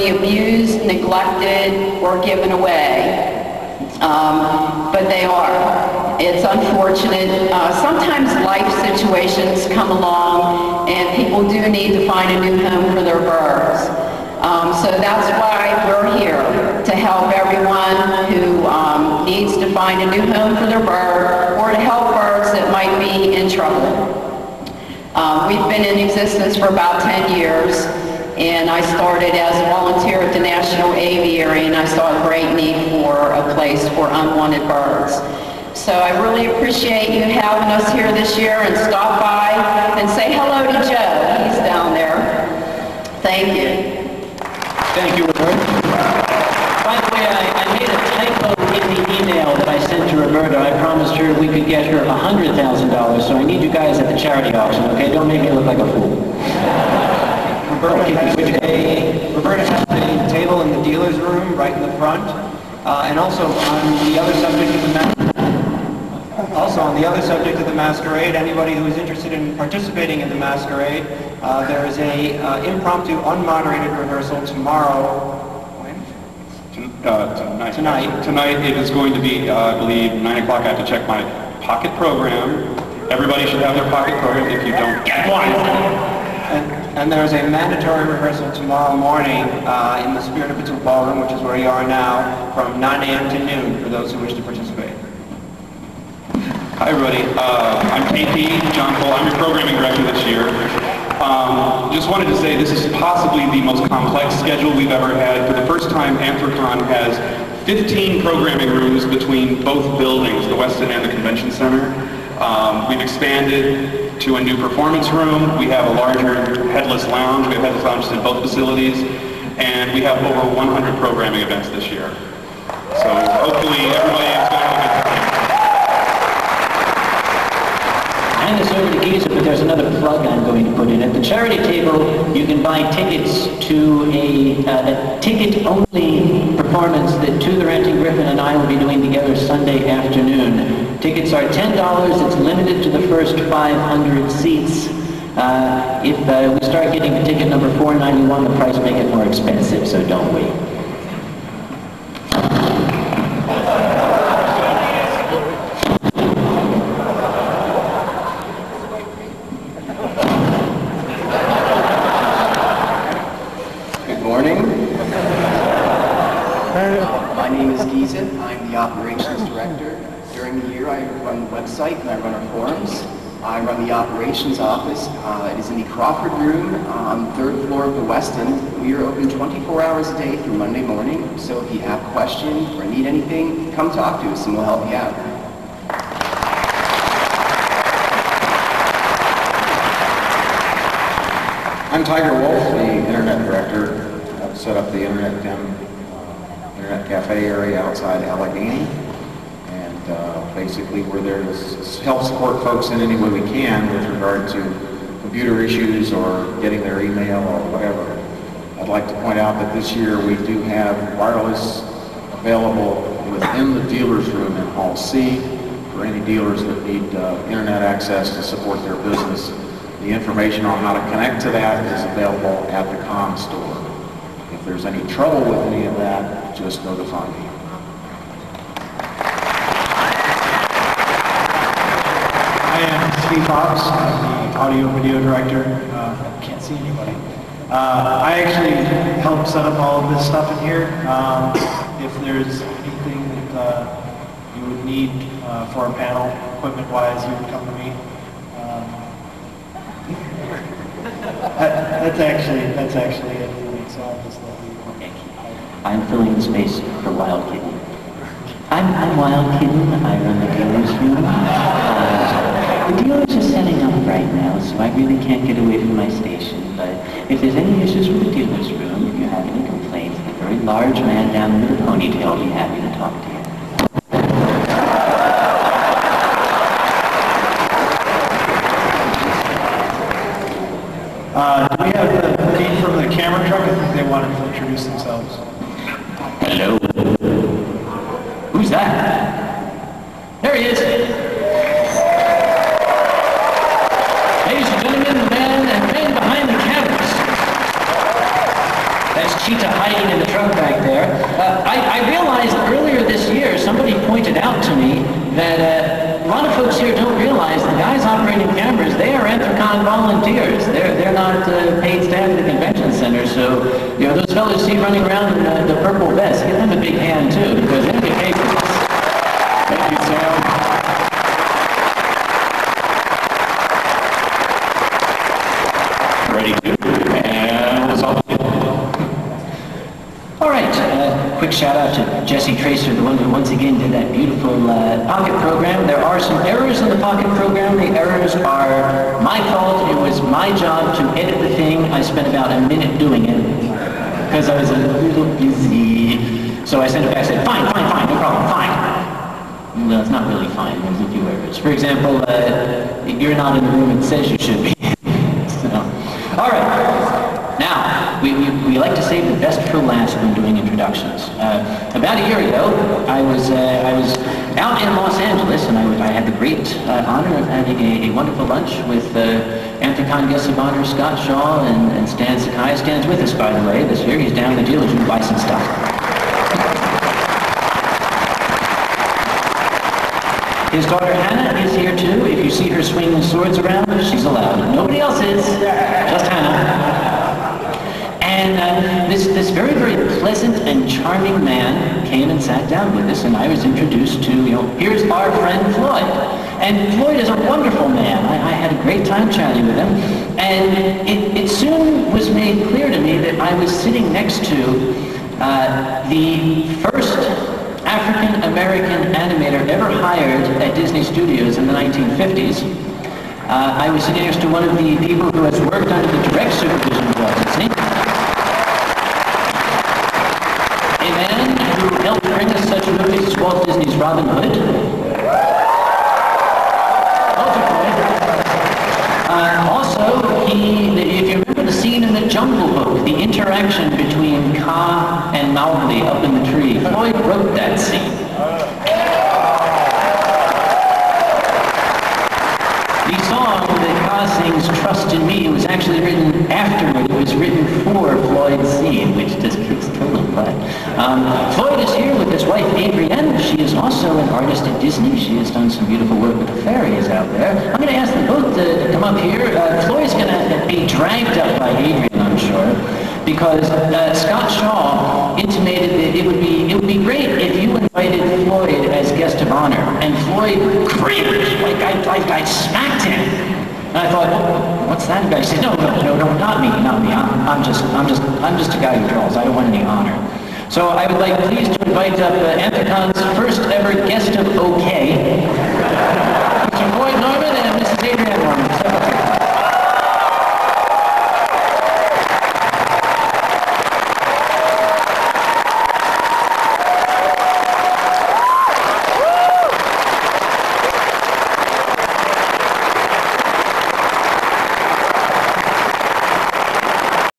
be abused, neglected, or given away. But they are. It's unfortunate. Sometimes life situations come along and people do need to find a new home for their birds. So that's why we're here, to help everyone who needs to find a new home for their bird, or to help birds that might be in trouble. We've been in existence for about 10 years, and I started as a volunteer at the National Aviary, and I saw a great need for a place for unwanted birds. So I really appreciate you having us here this year, and stop by and say hello to Joe. He's down there. Thank you. Thank you, Roberta. By the way, I made a typo in the email that I sent to Roberta. I promised her we could get her $100,000, so I need you guys at the charity auction, okay? Don't make me look like a fool. Roberta has a table in the dealer's room right in the front, and also on the other subject of the masquerade, anybody who is interested in participating in the masquerade, there is a impromptu unmoderated rehearsal tomorrow. Tonight it is going to be, I believe, 9 o'clock. I have to check my pocket program. Everybody should have their pocket program. If you don't, get one! And there's a mandatory rehearsal tomorrow morning in the Spirit of Pittsburgh Ballroom, which is where you are now, from 9 a.m. to noon for those who wish to participate. Hi everybody, I'm KP, John Cole. I'm your programming director this year. Just wanted to say this is possibly the most complex schedule we've ever had. For the first time, AnthroCon has 15 programming rooms between both buildings, the Westin and the Convention Center. We've expanded to a new performance room. We have a larger headless lounge. We have headless lounges in both facilities. And we have over 100 programming events this year. So hopefully everybody is going to have a good time. Hand this over to Giza, but there's another plug I'm going to put in. At the charity table, you can buy tickets to a ticket-only performance that To the Ranting Griffin and I will be doing together Sunday afternoon. Tickets are $10. It's limited to the first 500 seats. If we start getting to ticket number $491, the price may get more expensive, so don't wait. My name is Giza. I'm the operations director. During the year, I run the website and I run our forums. I run the operations office. It is in the Crawford Room on the 3rd floor of the Westin. We are open 24 hours a day through Monday morning. So if you have questions or need anything, come talk to us and we'll help you out. I'm Tiger Wolf, the Internet Director. I've set up the Internet Cafe area outside Allegheny. And basically we're there to help support folks in any way we can with regard to computer issues or getting their email or whatever. I'd like to point out that this year we do have wireless available within the dealer's room in Hall C for any dealers that need Internet access to support their business. The information on how to connect to that is available at the COM store. If there's any trouble with any of that, just notify me. I am Steve Fox. I'm the audio-video director. Can't see anybody. I actually helped set up all of this stuff in here. If there's anything that you would need for a panel, equipment-wise, you would come to me. That's actually it. So I'll just let you. I'm filling the space for Wild Kitten. I'm Wild Kitten. I run the dealer's room. The dealers are setting up right now, so I really can't get away from my station. But if there's any issues with the dealer's room, if you have any complaints, the very large man down with the ponytail will be happy to talk to you. Do we have the team from the camera truck? I think they wanted to introduce themselves. Hello. Who's that? There he is. Ladies and gentlemen, the man behind the cameras. That's cheetah hiding in the truck back there. I realized earlier this year, somebody pointed out to me that a lot of folks here don't realize the guys operating cameras, they are AnthroCon volunteers. They're not paid staff at the convention center, so you know, those fellows you see running around in the purple vest, give them a big hand too, because they don't get paid for this. Thank you, Sam. Ready to? And let's all do it. All right, quick shout out to Jesse Tracer, the one who once again did that beautiful Pocket program. There are some errors in the Pocket program. The errors are my fault. It was my job to edit the thing. I spent about a minute doing it because I was a little busy. So I sent it back and said, fine, no problem, fine. Well, it's not really fine. There's a few errors. For example, you're not in the room it says you should be. All right. Now, we like to save the best for last when doing introductions. About a year ago, I was out in Los Angeles, and I had the great honor of having a wonderful lunch with AnthroCon guests of honor Scott Shaw and Stan Sakai. Stan's with us, by the way, this year. He's down in the dealer's room to buy some stuff. His daughter Hannah is here too. If you see her swinging swords around, she's allowed. Nobody else is, just Hannah. And this very, very pleasant and charming man came and sat down with us, and I was introduced to, here's our friend Floyd. And Floyd is a wonderful man. I had a great time chatting with him. And it soon was made clear to me that I was sitting next to the first African-American animator ever hired at Disney Studios in the 1950s. I was sitting next to one of the people who has worked under the direct supervision of Walt Disney. A man who helped bring us such movies as Walt Disney's Robin Hood. Also, if you remember the scene in the Jungle Book, the interaction between Kaa and Mowgli up in the tree, Floyd wrote that scene. The song that Kaa sings, Trust in Me, was actually written afterward. It was written for Floyd's scene, which just kicks total butt. Floyd is here with his wife, Adrienne. She is also an artist at Disney. She has done some beautiful work with the fairies out there. I'm going to ask them both to come up here. Floyd's going to be dragged up by Adrienne, I'm sure, because Scott Shaw intimated that it would be great if you invited Floyd as guest of honor. And Floyd cringed, like I smacked him. And I thought, what's that about? He said, no, not me. I'm just a guy who draws. I don't want any honor. So I would like please to invite up AnthroCon's first ever guest of OK,